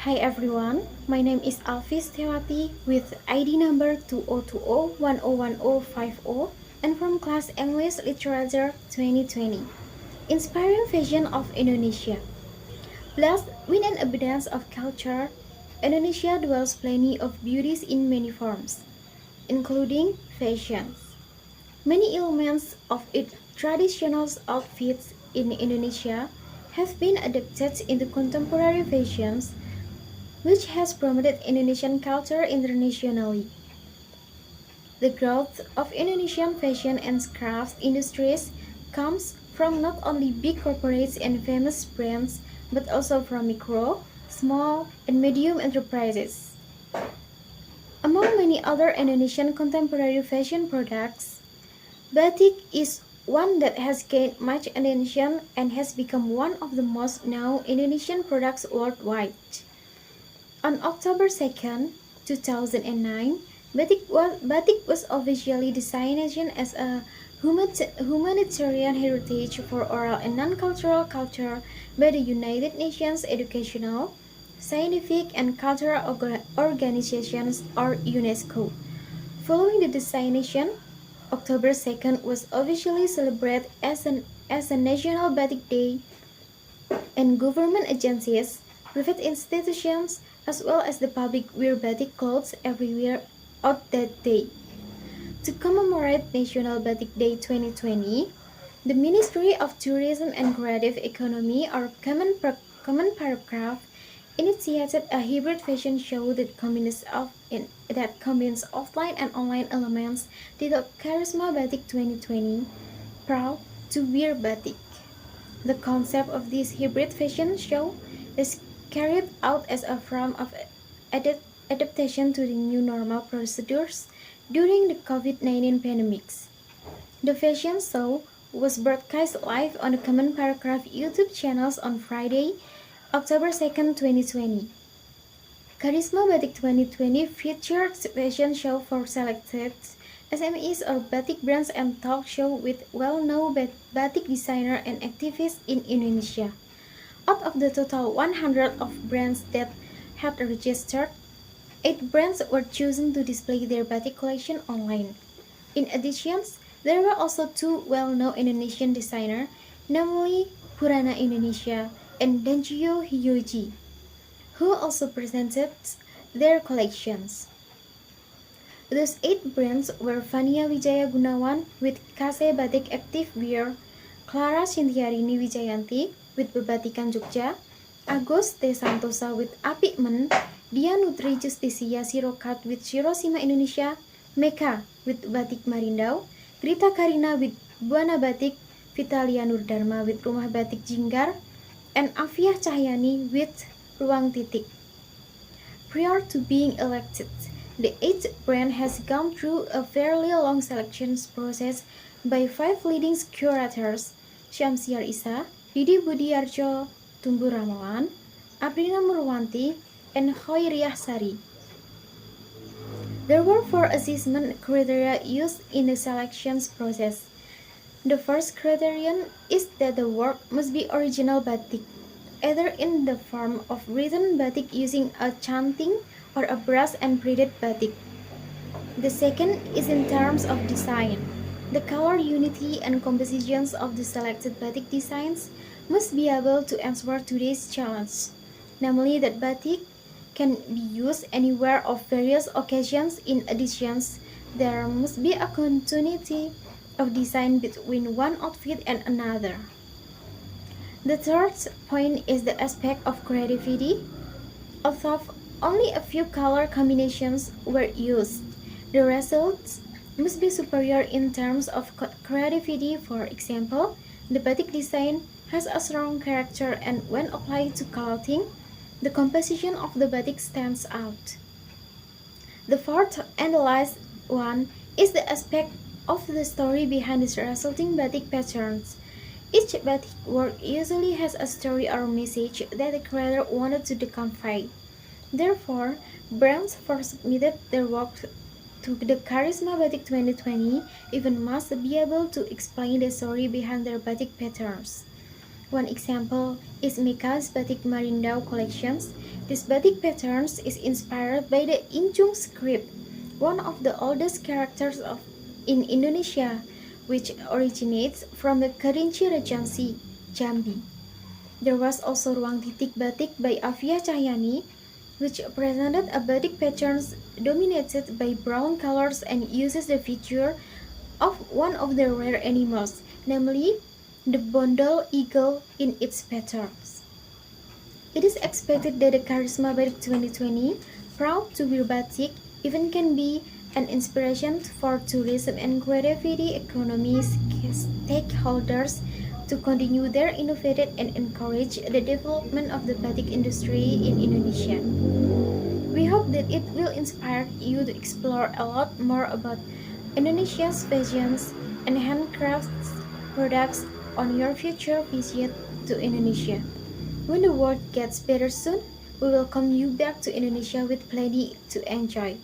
Hi everyone, my name is Alfi Setyowati with ID number 2020101050 and from class English Literature 2020. Inspiring Fashion of Indonesia. Blessed with an abundance of culture, Indonesia dwells plenty of beauties in many forms, including fashions. Many elements of its traditional outfits in Indonesia have been adapted into contemporary fashions which has promoted Indonesian culture internationally. The growth of Indonesian fashion and crafts industries comes from not only big corporates and famous brands, but also from micro, small, and medium enterprises. Among many other Indonesian contemporary fashion products, batik is one that has gained much attention and has become one of the most known Indonesian products worldwide. On October 2, 2009, batik was officially designated as a humanitarian heritage for oral and non-cultural culture by the United Nations Educational, Scientific and Cultural Organizations or UNESCO. Following the designation, October 2nd was officially celebrated as a National Batik Day, and government agencies, private institutions, as well as the public wear batik clothes everywhere on that day. To commemorate National Batik Day 2020, the Ministry of Tourism and Creative Economy, or Common Paragraph, initiated a hybrid fashion show that combines offline and online elements titled Charisma Batik 2020, Proud to Wear Batik. The concept of this hybrid fashion show is carried out as a form of adaptation to the new normal procedures during the COVID-19 pandemics. The fashion show was broadcast live on the Common Paragraph YouTube channels on Friday, October 2nd, 2020. Charisma Batik 2020 featured fashion show for selected SMEs or batik brands and talk show with well-known batik designer and activists in Indonesia. Out of the total 100 of brands that had registered, 8 brands were chosen to display their batik collection online. In addition, there were also 2 well-known Indonesian designers, namely Purana Indonesia and Danjio Hyoji, who also presented their collections. Those 8 brands were Fania Wijaya Gunawan with Kase Batik Active Wear, Clara Sintiarini Wijayanti with Bebatikan Jogja, Agus T. Santosa with Apikmen, Dia Nutri Justisia Sirokat with Shirosima Indonesia, Meka with Batik Marindau, Grita Karina with Buana Batik, Vitalia Nurdharma with Rumah Batik Jinggar, and Afiah Cahyani with Ruang Titik. Prior to being elected, the 8th brand has gone through a fairly long selection process by 5 leading curators, Syamsiar Isa, Didi Budiarjo Tumbu Ramalan, Aprina Murwanti, and Khoiriyah Sari. There were 4 assessment criteria used in the selections process. The first criterion is that the work must be original batik, either in the form of written batik using a chanting or a brass and braided batik. The second is in terms of design. The color unity and compositions of the selected batik designs must be able to answer today's challenge, namely that batik can be used anywhere of various occasions. In addition, there must be a continuity of design between one outfit and another. The third point is the aspect of creativity. Although only a few color combinations were used, the results must be superior in terms of creativity. For example, the batik design has a strong character, and when applied to clothing, the composition of the batik stands out. The fourth and the last one is the aspect of the story behind the resulting batik patterns. Each batik work usually has a story or message that the creator wanted to convey. Therefore, brands first submitted their work to the Charisma Batik 2020 even must be able to explain the story behind their batik patterns. One example is Mika's batik Marindau collections. This batik patterns is inspired by the Injung script, one of the oldest characters in Indonesia, which originates from the Kerinci Regency, Jambi. There was also Ruang Titik Batik by Afia Cahyani, which presented a batik patterns dominated by brown colors and uses the feature of one of the rare animals, namely the bondal eagle in its patterns. It is expected that the Charisma Batik 2020, proud to be batik, even can be an inspiration for tourism and creativity economy stakeholders to continue their innovative and encourage the development of the batik industry in Indonesia. We hope that it will inspire you to explore a lot more about Indonesia's fashions and handcrafts products on your future visit to Indonesia. When the world gets better soon, we welcome you back to Indonesia with plenty to enjoy.